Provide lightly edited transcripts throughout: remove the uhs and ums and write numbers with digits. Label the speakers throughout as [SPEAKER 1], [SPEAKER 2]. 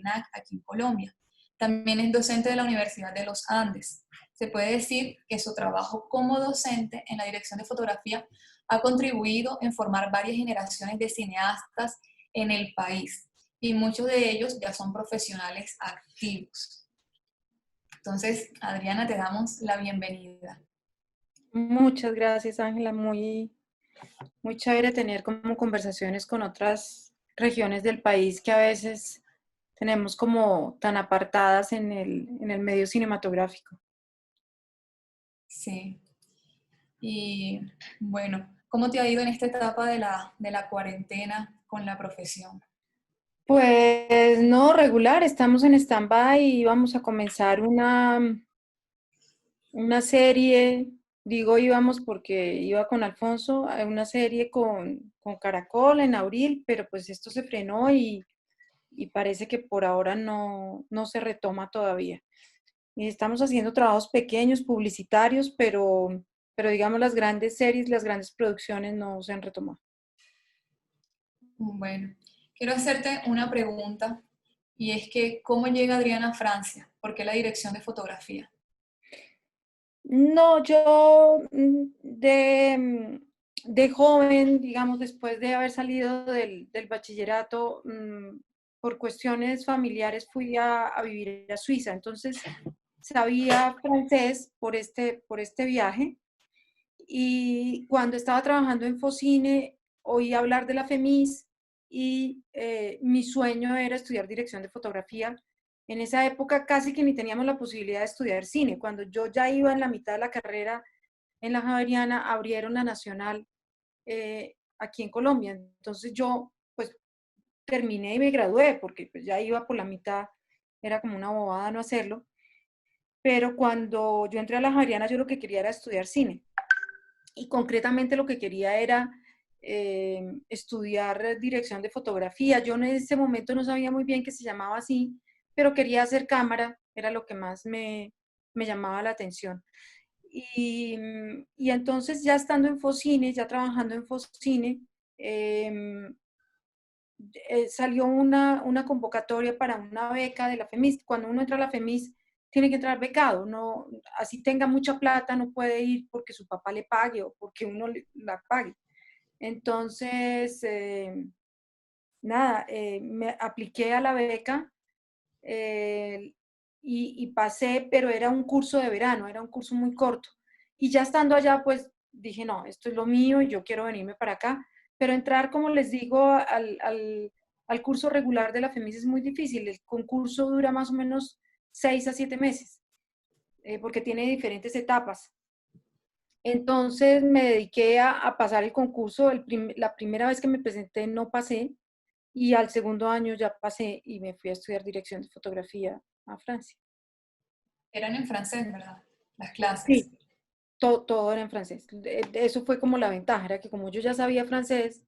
[SPEAKER 1] INAC aquí en Colombia. También es docente de la Universidad de los Andes. Se puede decir que su trabajo como docente en la dirección de fotografía ha contribuido en formar varias generaciones de cineastas en el país y muchos de ellos ya son profesionales activos. Entonces, Adriana, te damos la bienvenida.
[SPEAKER 2] Muchas gracias, Ángela. Muy chévere tener como conversaciones con otras regiones del país que a veces tenemos como tan apartadas en el medio cinematográfico.
[SPEAKER 1] Sí. Y bueno, ¿cómo te ha ido en esta etapa de la cuarentena con la profesión?
[SPEAKER 2] Pues no, regular, estamos en stand-by y vamos a comenzar una serie, digo íbamos porque iba con Alfonso, a una serie con Caracol en abril, pero pues esto se frenó y parece que por ahora no se retoma todavía. Y estamos haciendo trabajos pequeños, publicitarios, pero digamos las grandes series, las grandes producciones no se han retomado.
[SPEAKER 1] Bueno, quiero hacerte una pregunta y es que, ¿cómo llega Adriana a Francia? ¿Por qué la dirección de fotografía?
[SPEAKER 2] No, yo de joven, digamos, después de haber salido del bachillerato, por cuestiones familiares fui a vivir a Suiza. Entonces, sabía francés por este viaje. Y cuando estaba trabajando en Focine, oí hablar de la FEMIS y mi sueño era estudiar dirección de fotografía. En esa época casi que ni teníamos la posibilidad de estudiar cine. Cuando yo ya iba en la mitad de la carrera en la Javeriana, abrieron la Nacional aquí en Colombia. Entonces yo pues terminé y me gradué porque pues, ya iba por la mitad, era como una bobada no hacerlo. Pero cuando yo entré a la Javeriana, yo lo que quería era estudiar cine. Y concretamente lo que quería era estudiar dirección de fotografía. Yo en ese momento no sabía muy bien que se llamaba así, pero quería hacer cámara, era lo que más me llamaba la atención. Y entonces ya estando en Focine, ya trabajando en Focine, eh, salió una convocatoria para una beca de la FEMIS. Cuando uno entra a la FEMIS, tiene que entrar becado, no, así tenga mucha plata, no puede ir porque su papá le pague o porque uno la pague. Entonces, nada, me apliqué a la beca eh, y pasé, pero era un curso de verano, era un curso muy corto. Y ya estando allá, pues dije, no, esto es lo mío y yo quiero venirme para acá. Pero entrar, como les digo, al curso regular de la FEMIS es muy difícil. El concurso dura más o menos 6 a 7 meses, porque tiene diferentes etapas. Entonces me dediqué a pasar el concurso. La primera vez que me presenté no pasé y al segundo año ya pasé y me fui a estudiar dirección de fotografía a Francia.
[SPEAKER 1] Eran en francés, ¿verdad? Las clases.
[SPEAKER 2] Sí, todo era en francés. Eso fue como la ventaja, era que como yo ya sabía francés,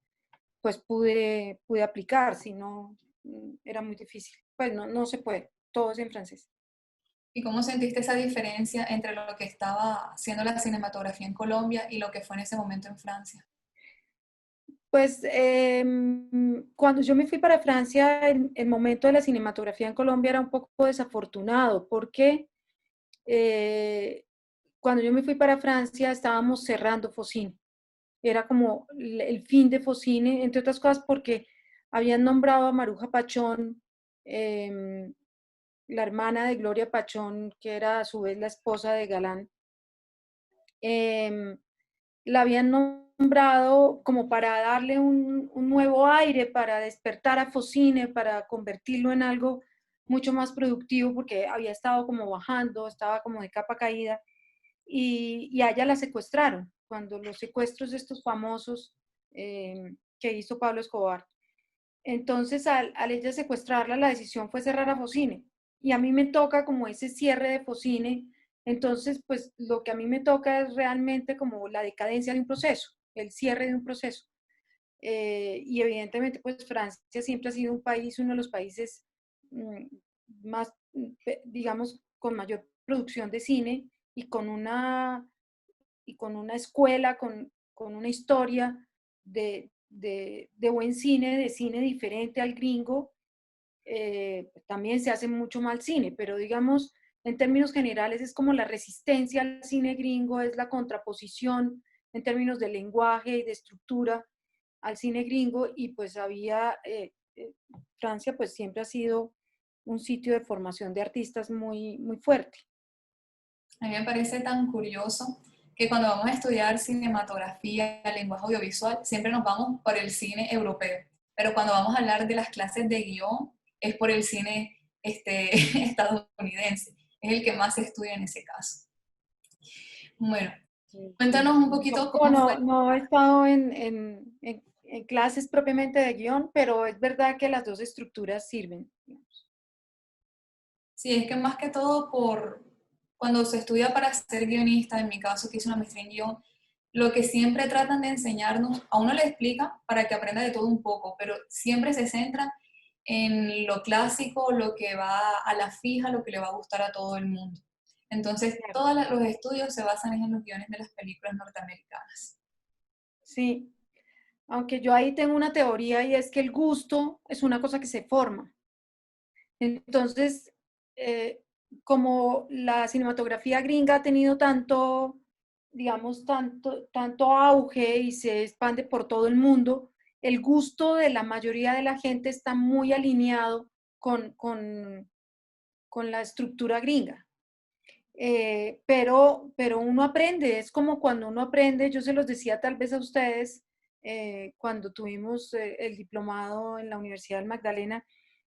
[SPEAKER 2] pues pude aplicar, si no, era muy difícil. Pues no se puede, todo es en francés.
[SPEAKER 1] ¿Y cómo sentiste esa diferencia entre lo que estaba haciendo la cinematografía en Colombia y lo que fue en ese momento en Francia?
[SPEAKER 2] Pues cuando yo me fui para Francia, el momento de la cinematografía en Colombia era un poco desafortunado, porque eh, cuando yo me fui para Francia estábamos cerrando Focine. Era como el fin de Focine, entre otras cosas porque habían nombrado a Maruja Pachón, em, la hermana de Gloria Pachón, que era a su vez la esposa de Galán. em, la habían nombrado como para darle un nuevo aire, para despertar a Focine, para convertirlo en algo mucho más productivo, porque había estado como bajando, estaba como de capa caída, y a ella la secuestraron, cuando los secuestros estos famosos que hizo Pablo Escobar. Entonces, al ella secuestrarla, la decisión fue cerrar a Focine. Y a mí me toca como ese cierre de Focine. Entonces, pues lo que a mí me toca es realmente como la decadencia de un proceso, el cierre de un proceso. Y evidentemente, pues Francia siempre ha sido un país, uno de los países mm, más, digamos, con mayor producción de cine y con una escuela, con una historia de buen cine, de cine diferente al gringo. también se hace mucho mal cine, pero digamos, en términos generales es como la resistencia al cine gringo, es la contraposición en términos de lenguaje y de estructura al cine gringo, y pues Francia pues siempre ha sido un sitio de formación de artistas muy, muy fuerte.
[SPEAKER 1] A mí me parece tan curioso que cuando vamos a estudiar cinematografía, lenguaje audiovisual, siempre nos vamos por el cine europeo, pero cuando vamos a hablar de las clases de guión, es por el cine estadounidense, es el que más se estudia en ese caso. Bueno, cuéntanos un poquito cómo fue.
[SPEAKER 2] No he estado en clases propiamente de guión, pero es verdad que las dos estructuras sirven.
[SPEAKER 1] Sí, es que más que todo cuando se estudia para ser guionista, en mi caso que hice una maestría en guión, lo que siempre tratan de enseñarnos, a uno le explica para que aprenda de todo un poco, pero siempre se centra en lo clásico, lo que va a la fija, lo que le va a gustar a todo el mundo. Entonces, todos los estudios se basan en los guiones de las películas norteamericanas.
[SPEAKER 2] Sí, aunque yo ahí tengo una teoría y es que el gusto es una cosa que se forma. Entonces, como la cinematografía gringa ha tenido tanto, digamos, tanto auge y se expande por todo el mundo, el gusto de la mayoría de la gente está muy alineado con la estructura gringa. Pero uno aprende, es como cuando uno aprende, yo se los decía tal vez a ustedes cuando tuvimos el diplomado en la Universidad del Magdalena,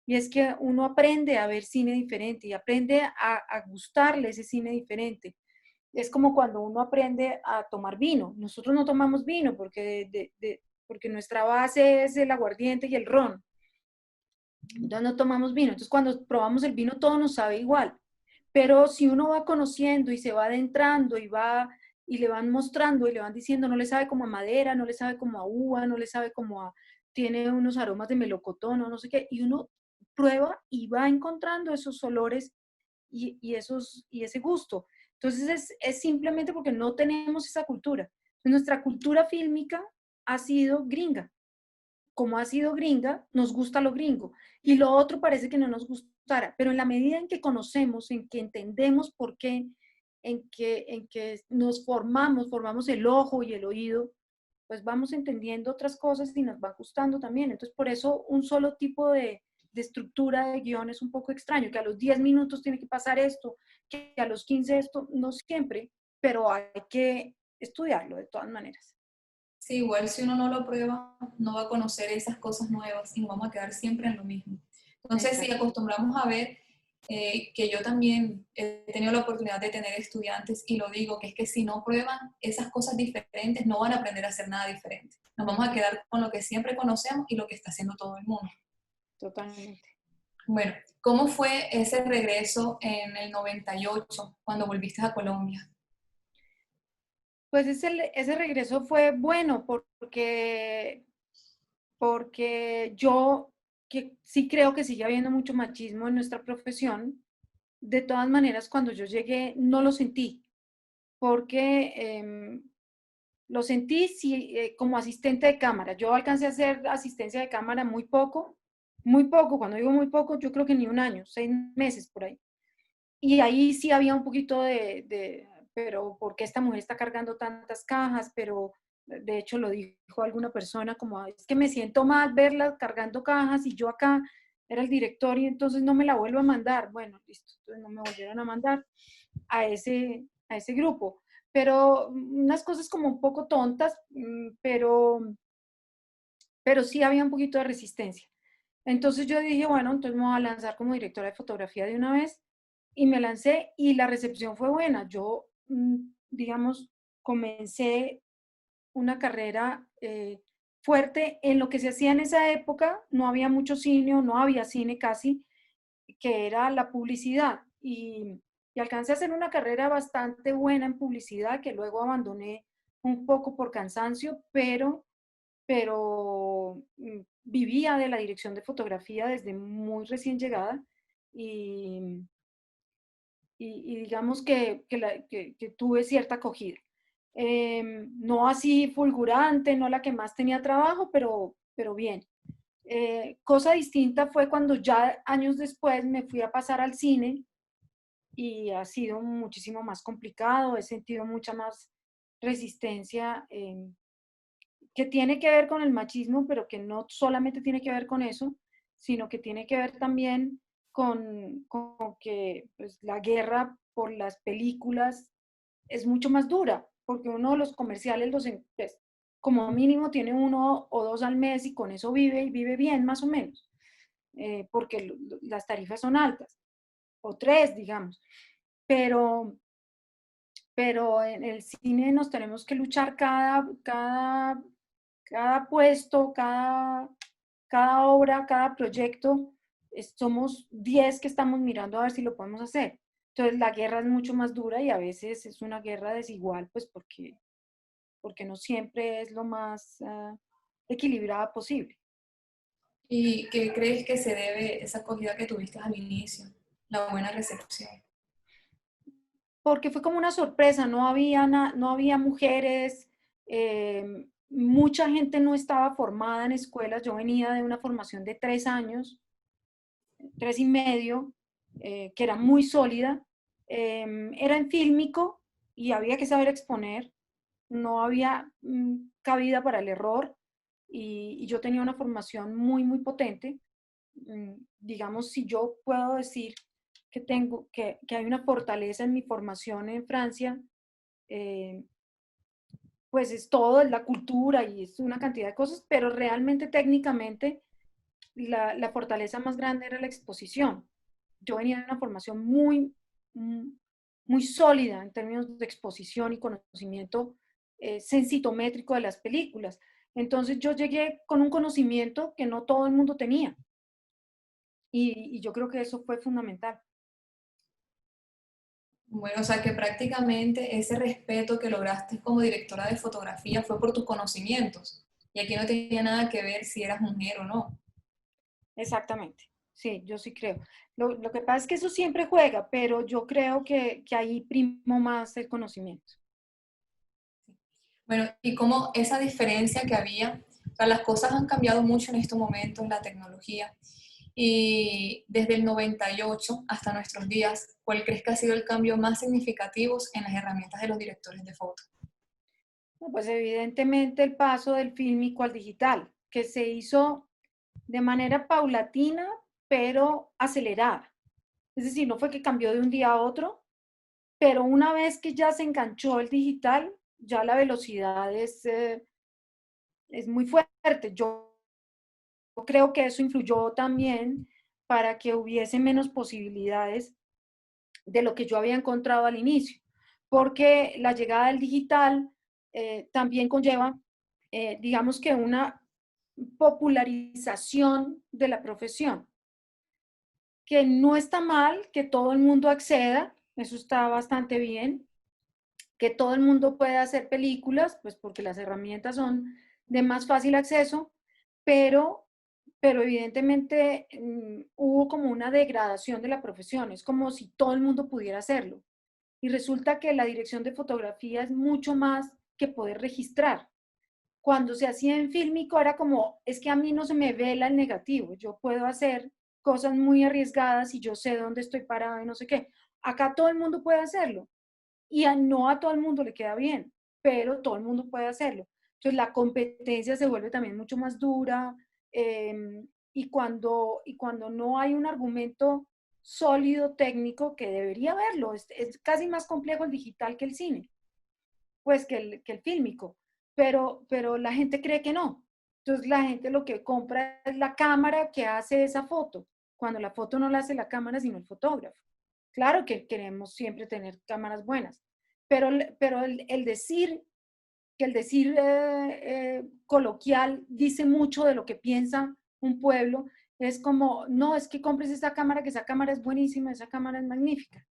[SPEAKER 2] y es que uno aprende a ver cine diferente y aprende a gustarle ese cine diferente. Es como cuando uno aprende a tomar vino. Nosotros no tomamos vino porque nuestra base es el aguardiente y el ron. Entonces no tomamos vino. Entonces cuando probamos el vino todo nos sabe igual. Pero si uno va conociendo y se va adentrando y le van mostrando y le van diciendo, no le sabe como a madera, no le sabe como a uva, no le sabe como a, tiene unos aromas de melocotón o no sé qué, y uno prueba y va encontrando esos olores y ese gusto. Entonces es simplemente porque no tenemos esa cultura. Nuestra cultura fílmica ha sido gringa. Como ha sido gringa, nos gusta lo gringo. Y lo otro parece que no nos gustara. Pero en la medida en que conocemos, en que entendemos por qué, en que nos formamos el ojo y el oído, pues vamos entendiendo otras cosas y nos va gustando también. Entonces, por eso un solo tipo de estructura de guión es un poco extraño, que a los 10 minutos tiene que pasar esto, que a los 15 esto, no siempre, pero hay que estudiarlo de todas maneras.
[SPEAKER 1] Sí, igual si uno no lo prueba, no va a conocer esas cosas nuevas y nos vamos a quedar siempre en lo mismo. Entonces, si
[SPEAKER 2] Exacto.
[SPEAKER 1] acostumbramos a ver, que yo también he tenido la oportunidad de tener estudiantes y lo digo, que es que si no prueban esas cosas diferentes, no van a aprender a hacer nada diferente. Nos vamos a quedar con lo que siempre conocemos y lo que está haciendo todo el mundo.
[SPEAKER 2] Totalmente.
[SPEAKER 1] Bueno, ¿cómo fue ese regreso en el 98 cuando volviste a Colombia?
[SPEAKER 2] Pues ese regreso fue bueno porque yo que sí creo que sigue habiendo mucho machismo en nuestra profesión. De todas maneras, cuando yo llegué no lo sentí, porque lo sentí sí, como asistente de cámara. Yo alcancé a hacer asistencia de cámara muy poco. Cuando digo muy poco, yo creo que ni un año, 6 meses por ahí. Y ahí sí había un poquito pero ¿por qué esta mujer está cargando tantas cajas? Pero de hecho lo dijo alguna persona como, es que me siento mal verla cargando cajas y yo acá era el director y entonces no me la vuelvo a mandar. Bueno, listo, entonces no me volvieron a mandar a ese grupo. Pero unas cosas como un poco tontas, pero sí había un poquito de resistencia. Entonces yo dije, bueno, entonces me voy a lanzar como directora de fotografía de una vez y me lancé y la recepción fue buena. Yo, digamos, comencé una carrera fuerte en lo que se hacía en esa época. No había mucho cine o no había cine casi, que era la publicidad. Y alcancé a hacer una carrera bastante buena en publicidad que luego abandoné un poco por cansancio, pero vivía de la dirección de fotografía desde muy recién llegada y, y digamos que tuve cierta acogida. No así fulgurante, no la que más tenía trabajo, pero bien. Cosa distinta fue cuando ya años después me fui a pasar al cine y ha sido muchísimo más complicado, he sentido mucha más resistencia que tiene que ver con el machismo, pero que no solamente tiene que ver con eso, sino que tiene que ver también con que pues, la guerra por las películas es mucho más dura, porque uno de los comerciales, pues, como mínimo tiene uno o dos al mes y con eso vive y vive bien, más o menos, porque las tarifas son altas, o tres, digamos. Pero, pero en el cine nos tenemos que luchar cada puesto, cada obra, cada proyecto. Somos 10 que estamos mirando a ver si lo podemos hacer. Entonces la guerra es mucho más dura y a veces es una guerra desigual, pues porque no siempre es lo más equilibrada posible.
[SPEAKER 1] ¿Y qué crees que se debe esa acogida que tuviste al inicio? La buena recepción.
[SPEAKER 2] Porque fue como una sorpresa, no había mujeres, mucha gente no estaba formada en escuelas, yo venía de una formación de 3 años, 3 y medio, que era muy sólida, era en fílmico y había que saber exponer, no había cabida para el error y yo tenía una formación muy, muy potente. Digamos, si yo puedo decir que hay una fortaleza en mi formación en Francia, eh, pues es todo, es la cultura y es una cantidad de cosas, pero realmente técnicamente la fortaleza más grande era la exposición. Yo venía de una formación muy sólida en términos de exposición y conocimiento sensitométrico de las películas. Entonces yo llegué con un conocimiento que no todo el mundo tenía y yo creo que eso fue fundamental.
[SPEAKER 1] Bueno, o sea que prácticamente ese respeto que lograste como directora de fotografía fue por tus conocimientos. Y aquí no tenía nada que ver si eras mujer o no.
[SPEAKER 2] Exactamente, sí, yo sí creo. Lo que pasa es que eso siempre juega, pero yo creo que ahí primo más el conocimiento.
[SPEAKER 1] Bueno, y como esa diferencia que había, o sea, las cosas han cambiado mucho en estos momentos, la tecnología. Y desde el 98 hasta nuestros días, ¿cuál crees que ha sido el cambio más significativo en las herramientas de los directores de foto?
[SPEAKER 2] No, pues evidentemente el paso del fílmico al digital, que se hizo de manera paulatina, pero acelerada. Es decir, no fue que cambió de un día a otro, pero una vez que ya se enganchó el digital, ya la velocidad es muy fuerte. Yo creo que eso influyó también para que hubiese menos posibilidades de lo que yo había encontrado al inicio, porque la llegada del digital también conlleva, digamos que una popularización de la profesión, que no está mal que todo el mundo acceda, eso está bastante bien, que todo el mundo pueda hacer películas, pues porque las herramientas son de más fácil acceso, pero, pero evidentemente hubo como una degradación de la profesión, es como si todo el mundo pudiera hacerlo. Y resulta que la dirección de fotografía es mucho más que poder registrar. Cuando se hacía en fílmico era como, es que a mí no se me vela el negativo, yo puedo hacer cosas muy arriesgadas y yo sé dónde estoy parada y no sé qué. Acá todo el mundo puede hacerlo y no a todo el mundo le queda bien, pero todo el mundo puede hacerlo. Entonces la competencia se vuelve también mucho más dura y cuando no hay un argumento sólido técnico que debería haberlo, es casi más complejo el digital que el cine, pues que el fílmico, pero la gente cree que no. Entonces la gente lo que compra es la cámara que hace esa foto, cuando la foto no la hace la cámara, sino el fotógrafo. Claro que queremos siempre tener cámaras buenas, pero el decir, que el decir coloquial dice mucho de lo que piensa un pueblo, es como, no, es que compres esa cámara, que esa cámara es buenísima, esa cámara es magnífica.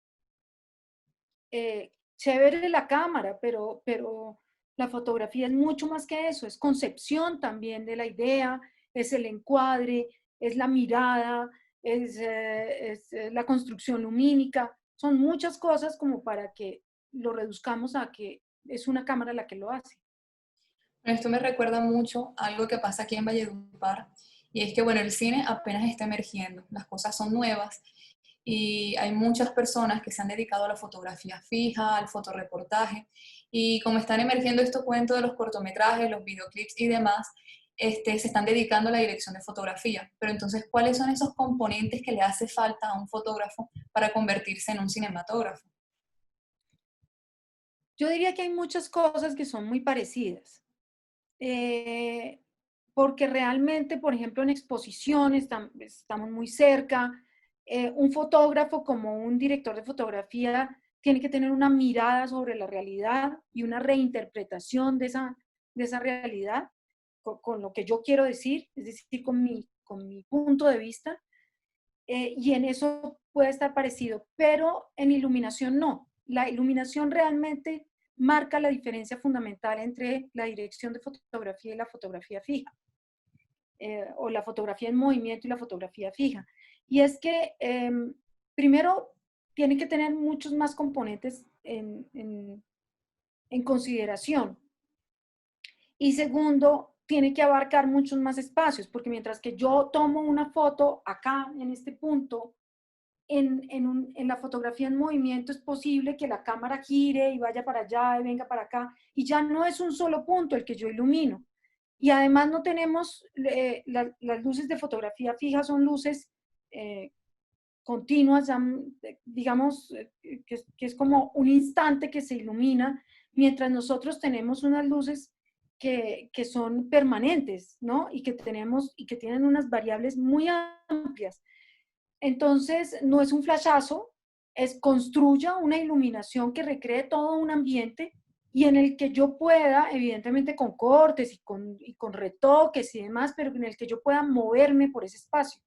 [SPEAKER 2] Chévere la cámara, pero la fotografía es mucho más que eso, es concepción también de la idea, es el encuadre, es la mirada, es la construcción lumínica, son muchas cosas como para que lo reduzcamos a que es una cámara la que lo hace.
[SPEAKER 1] Esto me recuerda mucho a algo que pasa aquí en Valledupar Y es que, bueno, el cine apenas está emergiendo, las cosas son nuevas y hay muchas personas que se han dedicado a la fotografía fija, al fotoreportaje, y como están emergiendo estos cuentos de los cortometrajes, los videoclips y demás, se están dedicando a la dirección de fotografía. Pero entonces, ¿cuáles son esos componentes que le hace falta a un fotógrafo para convertirse en un cinematógrafo?
[SPEAKER 2] Yo diría que hay muchas cosas que son muy parecidas. Eh, Porque realmente, por ejemplo, en exposiciones estamos muy cerca. Un fotógrafo como un director de fotografía tiene que tener una mirada sobre la realidad y una reinterpretación de esa realidad con lo que yo quiero decir, es decir, con mi punto de vista. Y en eso puede estar parecido, pero en iluminación no. La iluminación realmente marca la diferencia fundamental entre la dirección de fotografía y la fotografía fija, o la fotografía en movimiento y la fotografía fija. Y es que, primero, tiene que tener muchos más componentes en consideración. Y segundo, tiene que abarcar muchos más espacios, porque mientras que yo tomo una foto acá, en este punto, en la fotografía en movimiento es posible que la cámara gire y vaya para allá y venga para acá, y ya no es un solo punto el que yo ilumino. Y además no tenemos, las luces de fotografía fija son luces eh, continuas, ya, digamos, que es como un instante que se ilumina, mientras nosotros tenemos unas luces que son permanentes, ¿no? Y que tienen unas variables muy amplias. Entonces, no es un flashazo, es construya una iluminación que recree todo un ambiente y en el que yo pueda, evidentemente con cortes y con retoques y demás, pero en el que yo pueda moverme por ese espacio.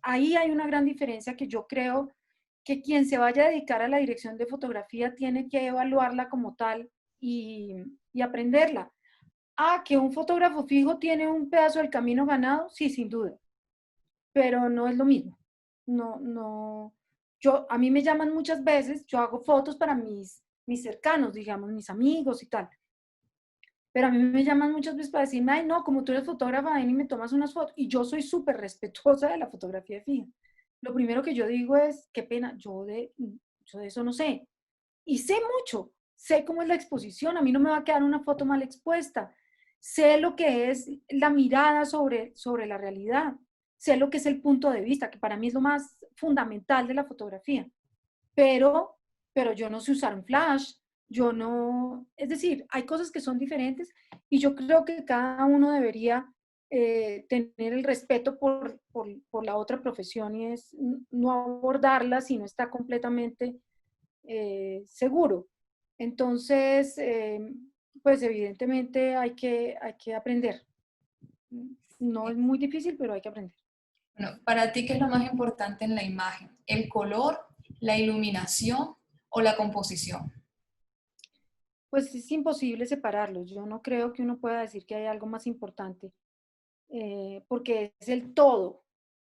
[SPEAKER 2] Ahí hay una gran diferencia que yo creo que quien se vaya a dedicar a la dirección de fotografía tiene que evaluarla como tal y, y aprenderla. Ah, que un fotógrafo fijo tiene un pedazo del camino ganado, sí, sin duda, pero no es lo mismo. No, no. A mí me llaman muchas veces, yo hago fotos para mis cercanos, digamos, mis amigos y tal. Pero a mí me llaman muchas veces para decirme, ay, no, como tú eres fotógrafa, ven y me tomas unas fotos. Y yo soy súper respetuosa de la fotografía fija. Lo primero que yo digo es, qué pena, yo de eso no sé. Y sé mucho, sé cómo es la exposición, a mí no me va a quedar una foto mal expuesta. Sé lo que es la mirada sobre la realidad, sé lo que es el punto de vista, que para mí es lo más fundamental de la fotografía. Pero, pero yo no sé usar un flash, yo no, es decir, hay cosas que son diferentes y yo creo que cada uno debería tener el respeto por la otra profesión y es no abordarla si no está completamente seguro. Entonces, pues evidentemente hay que aprender. No es muy difícil, pero hay que aprender.
[SPEAKER 1] Bueno, para ti, ¿qué es lo más importante en la imagen? ¿El color, la iluminación o la composición?
[SPEAKER 2] Pues es imposible separarlos. Yo no creo que uno pueda decir que hay algo más importante, porque es el todo,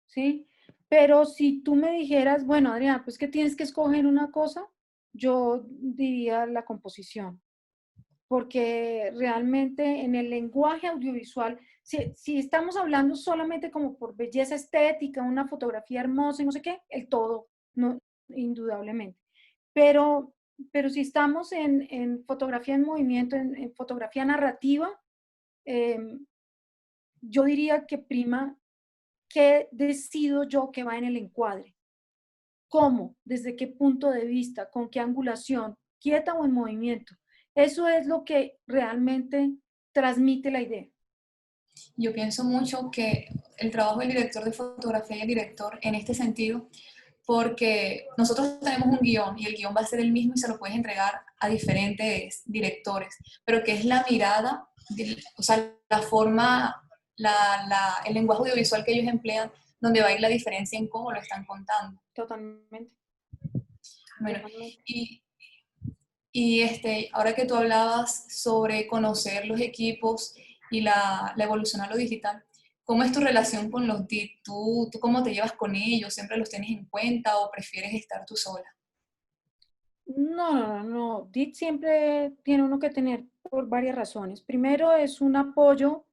[SPEAKER 2] ¿sí? Pero si tú me dijeras, bueno, Adrián, pues que tienes que escoger una cosa, yo diría la composición, porque realmente en el lenguaje audiovisual, si estamos hablando solamente como por belleza estética, una fotografía hermosa y no sé qué, el todo, no, indudablemente. Pero, pero si estamos en fotografía en movimiento, en fotografía narrativa, eh, yo diría que prima qué decido yo que va en el encuadre, cómo, desde qué punto de vista, con qué angulación, quieta o en movimiento. Eso es lo que realmente transmite la idea.
[SPEAKER 1] Yo pienso mucho que el trabajo del director de fotografía y el director en este sentido, porque nosotros tenemos un guión y el guión va a ser el mismo y se lo puedes entregar a diferentes directores, pero que es la mirada, o sea, la forma, el lenguaje audiovisual que ellos emplean, donde va a ir la diferencia en cómo lo están contando.
[SPEAKER 2] Totalmente,
[SPEAKER 1] Bueno,
[SPEAKER 2] totalmente.
[SPEAKER 1] y, ahora que tú hablabas sobre conocer los equipos y la evolución a lo digital, ¿cómo es tu relación con los DIT? ¿Tú cómo te llevas con ellos? ¿Siempre los tienes en cuenta o prefieres estar tú sola?
[SPEAKER 2] No, no, no, no. DIT siempre tiene uno que tener por varias razones. Primero es un apoyo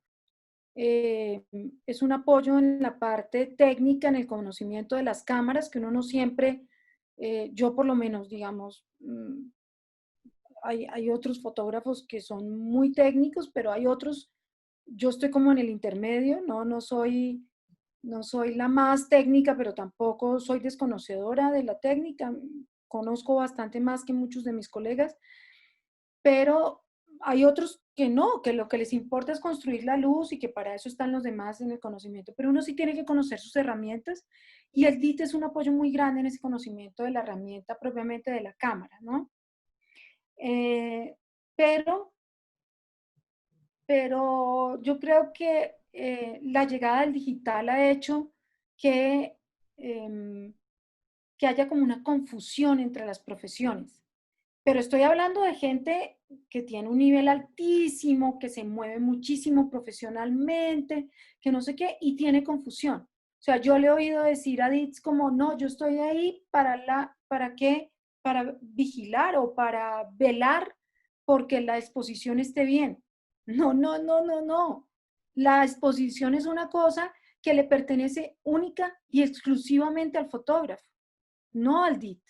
[SPEAKER 2] es un apoyo en la parte técnica, en el conocimiento de las cámaras, que uno no siempre, yo por lo menos, digamos, hay otros fotógrafos que son muy técnicos, pero hay otros, yo estoy como en el intermedio, no soy la más técnica, pero tampoco soy desconocedora de la técnica, conozco bastante más que muchos de mis colegas, pero hay otros que no, que lo que les importa es construir la luz y que para eso están los demás en el conocimiento, pero uno sí tiene que conocer sus herramientas y el DIT es un apoyo muy grande en ese conocimiento de la herramienta propiamente de la cámara, ¿no? Eh, pero, pero yo creo que la llegada del digital ha hecho que, em, que haya como una confusión entre las profesiones. Pero estoy hablando de gente que tiene un nivel altísimo, que se mueve muchísimo profesionalmente, que no sé qué, y tiene confusión. O sea, yo le he oído decir a DITS como, no, yo estoy ahí ¿para qué? Para vigilar o para velar porque la exposición esté bien. No, no, no, no, no. La exposición es una cosa que le pertenece única y exclusivamente al fotógrafo, no al DIT.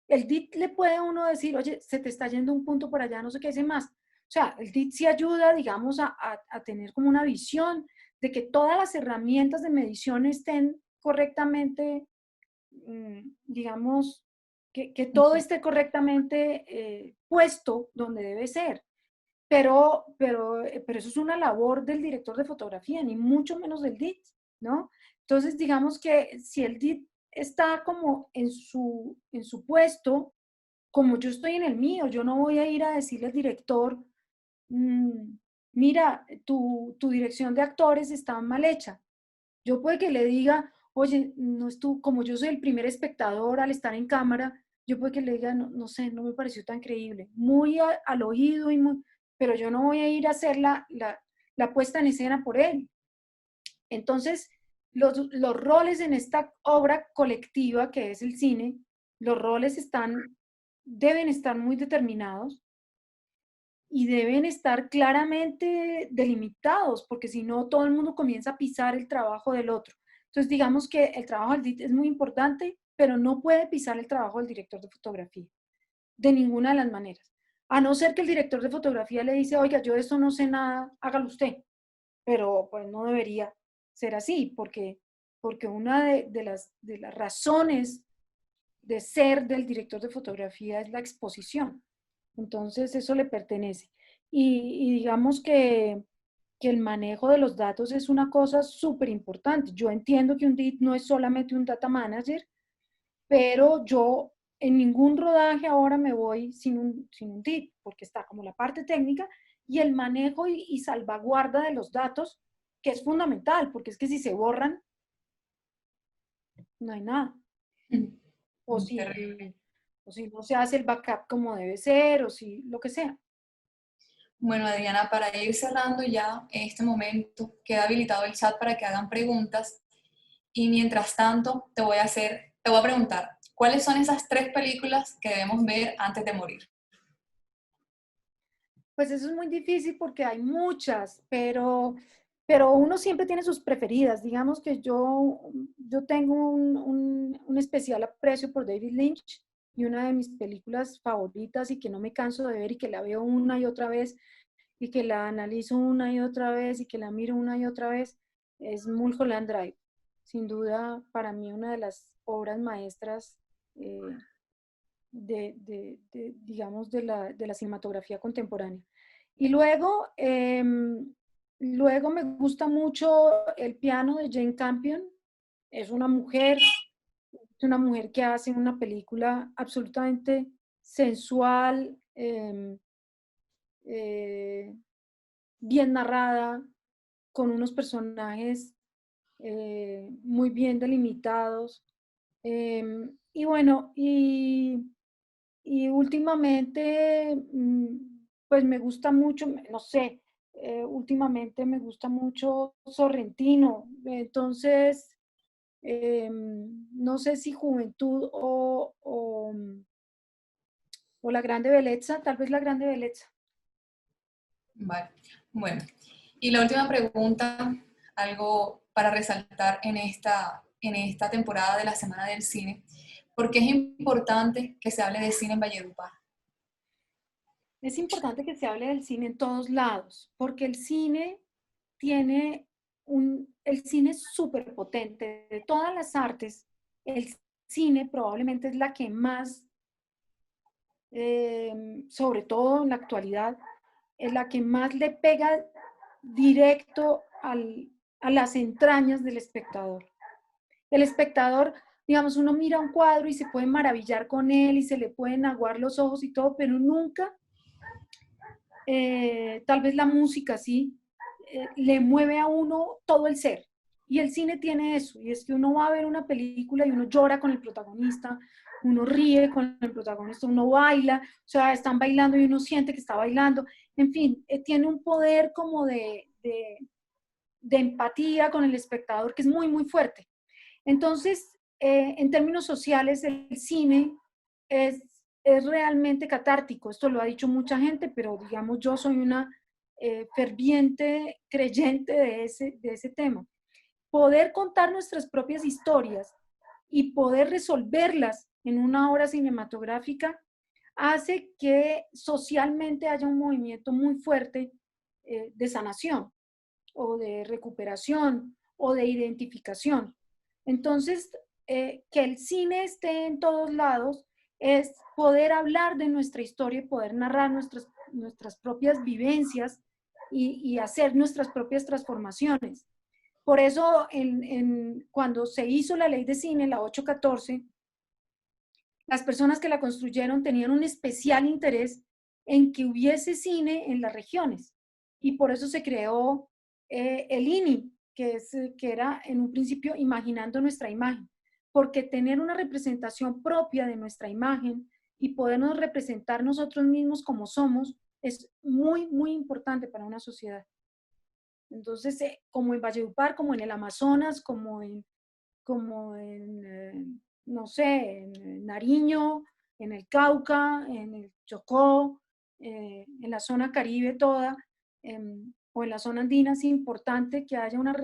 [SPEAKER 2] El DIT le puede a uno decir, oye, se te está yendo un punto por allá, no sé qué hace más. O sea, el DIT sí ayuda, digamos, a tener como una visión de que todas las herramientas de medición estén correctamente, digamos, que todo esté correctamente puesto donde debe ser. Pero eso es una labor del director de fotografía, ni mucho menos del DIT, ¿no? Entonces, digamos que si el DIT está como en su puesto, como yo estoy en el mío, yo no voy a ir a decirle al director, "Mm, mira, tu dirección de actores está mal hecha". Yo puede que le diga, oye, no estuvo, como yo soy el primer espectador al estar en cámara, yo puede que le diga, no, no sé, no me pareció tan creíble, muy al oído, pero yo no voy a ir a hacer la puesta en escena por él. Entonces, los roles en esta obra colectiva que es el cine, los roles deben estar muy determinados y deben estar claramente delimitados, porque si no, todo el mundo comienza a pisar el trabajo del otro. Entonces, digamos que el trabajo del DIT es muy importante, pero no puede pisar el trabajo del director de fotografía, de ninguna de las maneras. A no ser que el director de fotografía le dice, oiga, yo de esto no sé nada, hágalo usted. Pero pues no debería ser así, porque una de las razones de ser del director de fotografía es la exposición. Entonces eso le pertenece. Y digamos que el manejo de los datos es una cosa súper importante. Yo entiendo que un DIT no es solamente un data manager, pero yo en ningún rodaje ahora me voy sin un DIT, porque está como la parte técnica y el manejo y salvaguarda de los datos, que es fundamental, porque es que si se borran, no hay nada. O
[SPEAKER 1] Terrible.
[SPEAKER 2] si, o si no se hace el backup como debe ser, o si lo que sea.
[SPEAKER 1] Bueno, Adriana, para ir cerrando ya en este momento, queda habilitado el chat para que hagan preguntas. Y mientras tanto, te voy a preguntar, ¿cuáles son esas 3 películas que debemos ver antes de morir?
[SPEAKER 2] Pues eso es muy difícil porque hay muchas, pero uno siempre tiene sus preferidas. Digamos que yo tengo un especial aprecio por David Lynch y una de mis películas favoritas y que no me canso de ver y que la veo una y otra vez y que la analizo una y otra vez y que la miro una y otra vez es Mulholland Drive. Sin duda, para mí una de las obras maestras digamos, de la cinematografía contemporánea. Y luego me gusta mucho El piano de Jane Campion. Es una mujer que hace una película absolutamente sensual, eh, bien narrada, con unos personajes muy bien delimitados. Y bueno, y últimamente, pues me gusta mucho, no sé, últimamente me gusta mucho Sorrentino. Entonces, no sé si Juventud o La Grande Belleza, tal vez La Grande Belleza.
[SPEAKER 1] Vale. Bueno, y la última pregunta algo para resaltar en esta temporada de la Semana del Cine, porque es importante que se hable de cine en Valledupar.
[SPEAKER 2] Es importante que se hable del cine en todos lados, porque el cine el cine es súper potente. De todas las artes, el cine probablemente es la que más, sobre todo en la actualidad, es la que más le pega directo a las entrañas del espectador. El espectador, digamos, uno mira un cuadro y se puede maravillar con él y se le pueden aguar los ojos y todo, pero nunca, tal vez la música sí, le mueve a uno todo el ser. Y el cine tiene eso, y es que uno va a ver una película y uno llora con el protagonista, uno ríe con el protagonista, uno baila, o sea, están bailando y uno siente que está bailando. En fin, tiene un poder como de empatía con el espectador que es muy, muy fuerte. Entonces, en términos sociales, el cine es, es realmente catártico. Esto lo ha dicho mucha gente, pero digamos, yo soy una ferviente creyente de ese tema. Poder contar nuestras propias historias y poder resolverlas en una obra cinematográfica hace que socialmente haya un movimiento muy fuerte de sanación o de recuperación o de identificación. Entonces, que el cine esté en todos lados es poder hablar de nuestra historia y poder narrar nuestras propias vivencias y hacer nuestras propias transformaciones. Por eso, cuando se hizo la ley de cine, la 814, las personas que la construyeron tenían un especial interés en que hubiese cine en las regiones. Y por eso se creó el INI, que era en un principio imaginando nuestra imagen. Porque tener una representación propia de nuestra imagen y podernos representar nosotros mismos como somos es muy, muy importante para una sociedad. Entonces, como en Valledupar, como en el Amazonas, como en no sé, en Nariño, en el Cauca, en el Chocó, en la zona Caribe toda, o en la zona andina, es importante que haya una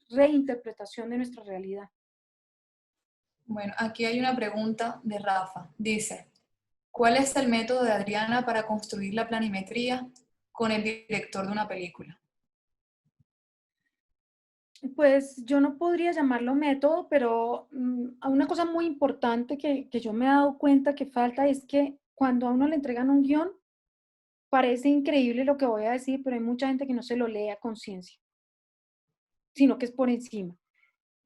[SPEAKER 2] reinterpretación de nuestra realidad.
[SPEAKER 1] Bueno, aquí hay una pregunta de Rafa. Dice, ¿cuál es el método de Adriana para construir la planimetría con el director de una película?
[SPEAKER 2] Pues yo no podría llamarlo método, pero una cosa muy importante que yo me he dado cuenta que falta es que cuando a uno le entregan un guión, parece increíble lo que voy a decir, pero hay mucha gente que no se lo lee a conciencia, sino que es por encima.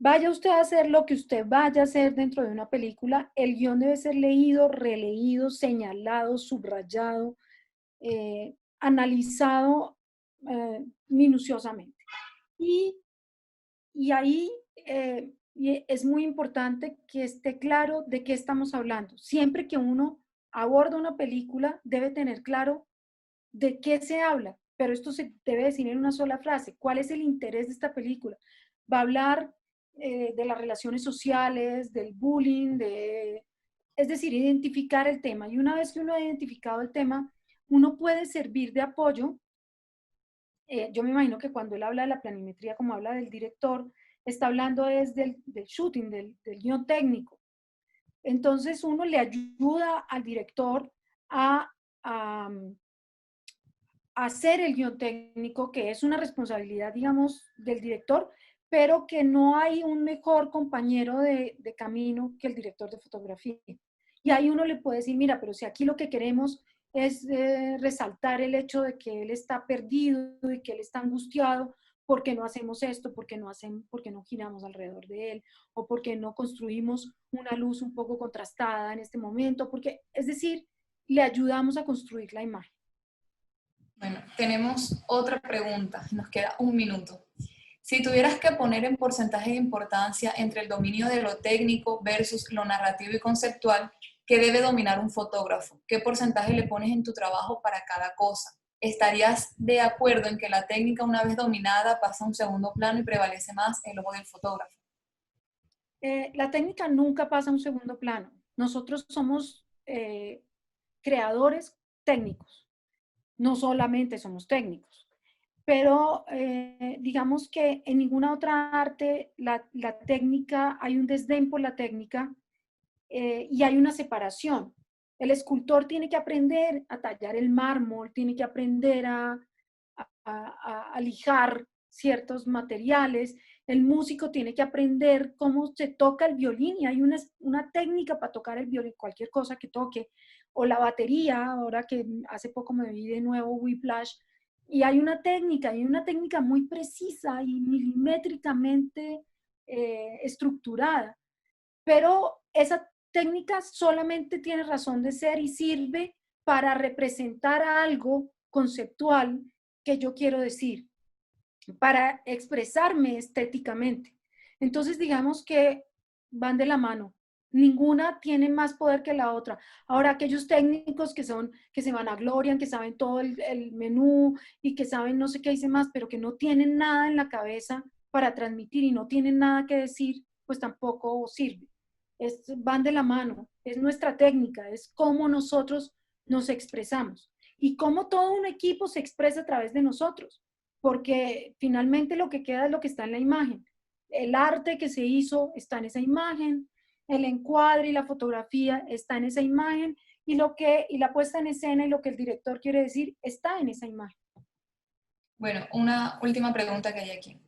[SPEAKER 2] Vaya usted a hacer lo que usted vaya a hacer dentro de una película, el guión debe ser leído, releído, señalado, subrayado, analizado minuciosamente. Y, y ahí y es muy importante que esté claro de qué estamos hablando. Siempre que uno aborda una película, debe tener claro de qué se habla, pero esto se debe decir en una sola frase. ¿Cuál es el interés de esta película? Va a hablar de las relaciones sociales, del bullying, es decir, identificar el tema. Y una vez que uno ha identificado el tema, uno puede servir de apoyo. Yo me imagino que cuando él habla de la planimetría, como habla del director, está hablando es del shooting, del guión técnico. Entonces uno le ayuda al director a hacer el guión técnico, que es una responsabilidad, digamos, del director, pero que no hay un mejor compañero de camino que el director de fotografía. Y ahí uno le puede decir, mira, pero si aquí lo que queremos es resaltar el hecho de que él está perdido y que él está angustiado, porque no hacemos esto, porque no giramos alrededor de él, o porque no construimos una luz un poco contrastada en este momento, porque, es decir, le ayudamos a construir la imagen.
[SPEAKER 1] Bueno, tenemos otra pregunta, nos queda un minuto. Si tuvieras que poner en porcentaje de importancia entre el dominio de lo técnico versus lo narrativo y conceptual, ¿qué debe dominar un fotógrafo? ¿Qué porcentaje le pones en tu trabajo para cada cosa? ¿Estarías de acuerdo en que la técnica, una vez dominada, pasa a un segundo plano y prevalece más el ojo del fotógrafo?
[SPEAKER 2] La técnica nunca pasa a un segundo plano. Nosotros somos creadores técnicos, no solamente somos técnicos, pero digamos que en ninguna otra arte la técnica, hay un desdén por la técnica y hay una separación. El escultor tiene que aprender a tallar el mármol, tiene que aprender a lijar ciertos materiales, el músico tiene que aprender cómo se toca el violín y hay una técnica para tocar el violín, cualquier cosa que toque, o la batería, ahora que hace poco me vi de nuevo Whiplash, y hay una técnica muy precisa y milimétricamente estructurada, pero esa técnica solamente tiene razón de ser y sirve para representar algo conceptual que yo quiero decir, para expresarme estéticamente. Entonces, digamos que van de la mano. Ninguna tiene más poder que la otra. Ahora, aquellos técnicos que se vanaglorian, que saben todo el menú y que saben no sé qué dice más, pero que no tienen nada en la cabeza para transmitir y no tienen nada que decir, pues tampoco sirve. Van de la mano. Es nuestra técnica, es cómo nosotros nos expresamos y cómo todo un equipo se expresa a través de nosotros, porque finalmente lo que queda es lo que está en la imagen. El arte que se hizo está en esa imagen, el encuadre y la fotografía está en esa imagen y la puesta en escena y lo que el director quiere decir está en esa imagen.
[SPEAKER 1] Bueno, una última pregunta que hay aquí.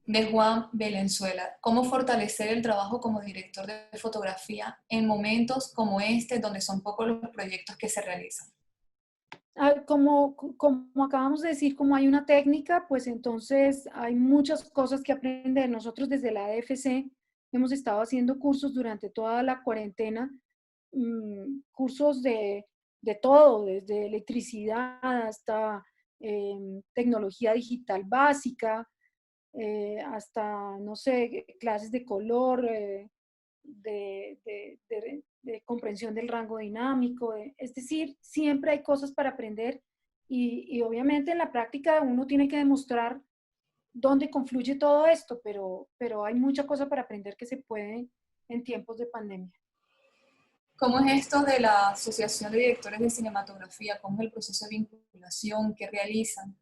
[SPEAKER 1] De Juan Valenzuela, ¿cómo fortalecer el trabajo como director de fotografía en momentos como este, donde son pocos los proyectos que se realizan?
[SPEAKER 2] Como acabamos de decir, como hay una técnica, pues entonces hay muchas cosas que aprender. Nosotros desde la AFC hemos estado haciendo cursos durante toda la cuarentena, cursos de todo, desde electricidad hasta tecnología digital básica, hasta, no sé, clases de color, de comprensión del rango dinámico. Es decir, siempre hay cosas para aprender y obviamente en la práctica uno tiene que demostrar dónde confluye todo esto, pero hay mucha cosa para aprender que se puede en tiempos de pandemia.
[SPEAKER 1] ¿Cómo es esto de la Asociación de Directores de Cinematografía? ¿Cómo es el proceso de vinculación que realizan?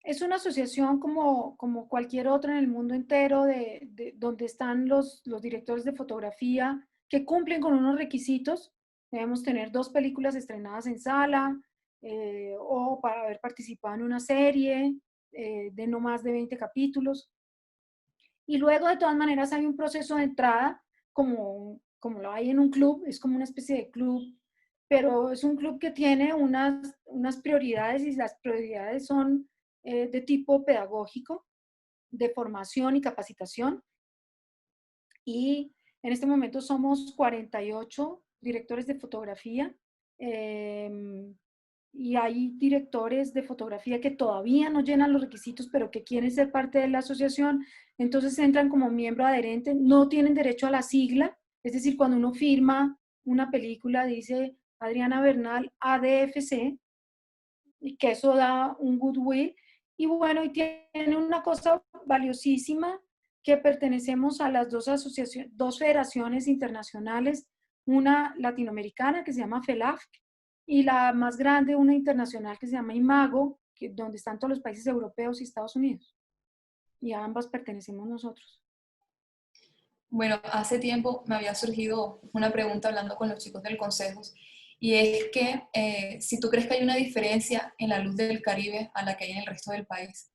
[SPEAKER 2] Es una asociación como cualquier otra en el mundo entero, donde están los directores de fotografía que cumplen con unos requisitos. Debemos tener 2 películas estrenadas en sala o para haber participado en una serie de no más de 20 capítulos. Y luego, de todas maneras, hay un proceso de entrada, como lo hay en un club, es como una especie de club, pero es un club que tiene unas prioridades y las prioridades son de tipo pedagógico, de formación y capacitación. Y en este momento somos 48 directores de fotografía. Y hay directores de fotografía que todavía no llenan los requisitos, pero que quieren ser parte de la asociación, entonces entran como miembro adherente, no tienen derecho a la sigla, es decir, cuando uno firma una película dice Adriana Bernal ADFC, y que eso da un goodwill, y bueno, y tiene una cosa valiosísima, que pertenecemos a las dos federaciones internacionales, una latinoamericana que se llama FELAF, y la más grande, una internacional que se llama IMAGO, donde están todos los países europeos y Estados Unidos. Y a ambas pertenecemos nosotros.
[SPEAKER 1] Bueno, hace tiempo me había surgido una pregunta hablando con los chicos del Consejo, y es que si tú crees que hay una diferencia en la luz del Caribe a la que hay en el resto del país.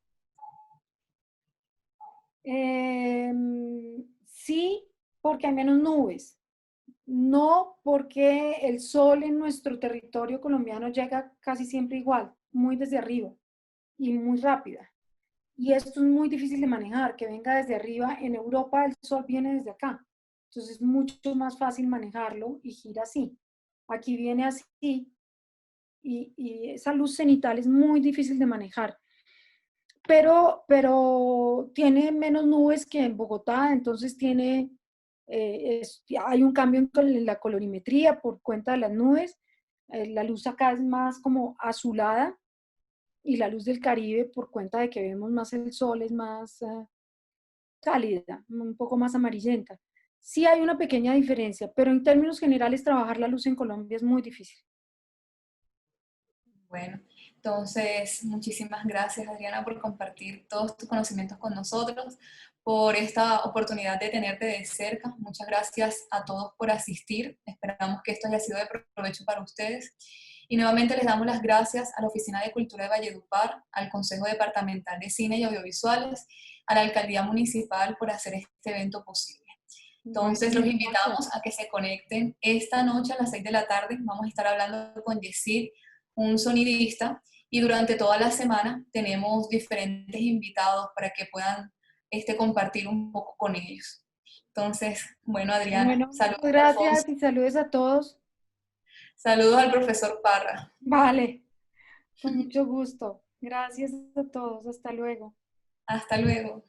[SPEAKER 2] Sí, porque hay menos nubes. No, porque el sol en nuestro territorio colombiano llega casi siempre igual, muy desde arriba y muy rápida. Y esto es muy difícil de manejar, que venga desde arriba. En Europa el sol viene desde acá. Entonces es mucho más fácil manejarlo y gira así. Aquí viene así y esa luz cenital es muy difícil de manejar. Pero tiene menos nubes que en Bogotá, entonces hay un cambio en la colorimetría por cuenta de las nubes. La luz acá es más como azulada y la luz del Caribe por cuenta de que vemos más el sol es más cálida, un poco más amarillenta. Sí hay una pequeña diferencia, pero en términos generales trabajar la luz en Colombia es muy difícil.
[SPEAKER 1] Bueno, Entonces, muchísimas gracias, Adriana, por compartir todos tus conocimientos con nosotros, por esta oportunidad de tenerte de cerca. Muchas gracias a todos por asistir. Esperamos que esto haya sido de provecho para ustedes. Y nuevamente les damos las gracias a la Oficina de Cultura de Valledupar, al Consejo Departamental de Cine y Audiovisuales, a la Alcaldía Municipal por hacer este evento posible. Entonces,
[SPEAKER 2] Bueno,
[SPEAKER 1] los
[SPEAKER 2] gracias.
[SPEAKER 1] invitamos a que se conecten esta noche a las 6 de la tarde. Vamos a estar hablando con Yesid, un sonidista, y durante toda la semana tenemos diferentes invitados para que puedan compartir un poco con ellos. Entonces, bueno, Adriana,
[SPEAKER 2] Bueno,
[SPEAKER 1] saludos
[SPEAKER 2] muchas
[SPEAKER 1] a Alfonso,
[SPEAKER 2] gracias y saludos a todos.
[SPEAKER 1] saludos al profesor Parra.
[SPEAKER 2] Vale, con mucho gusto. Gracias a todos. Hasta luego.
[SPEAKER 1] Hasta luego.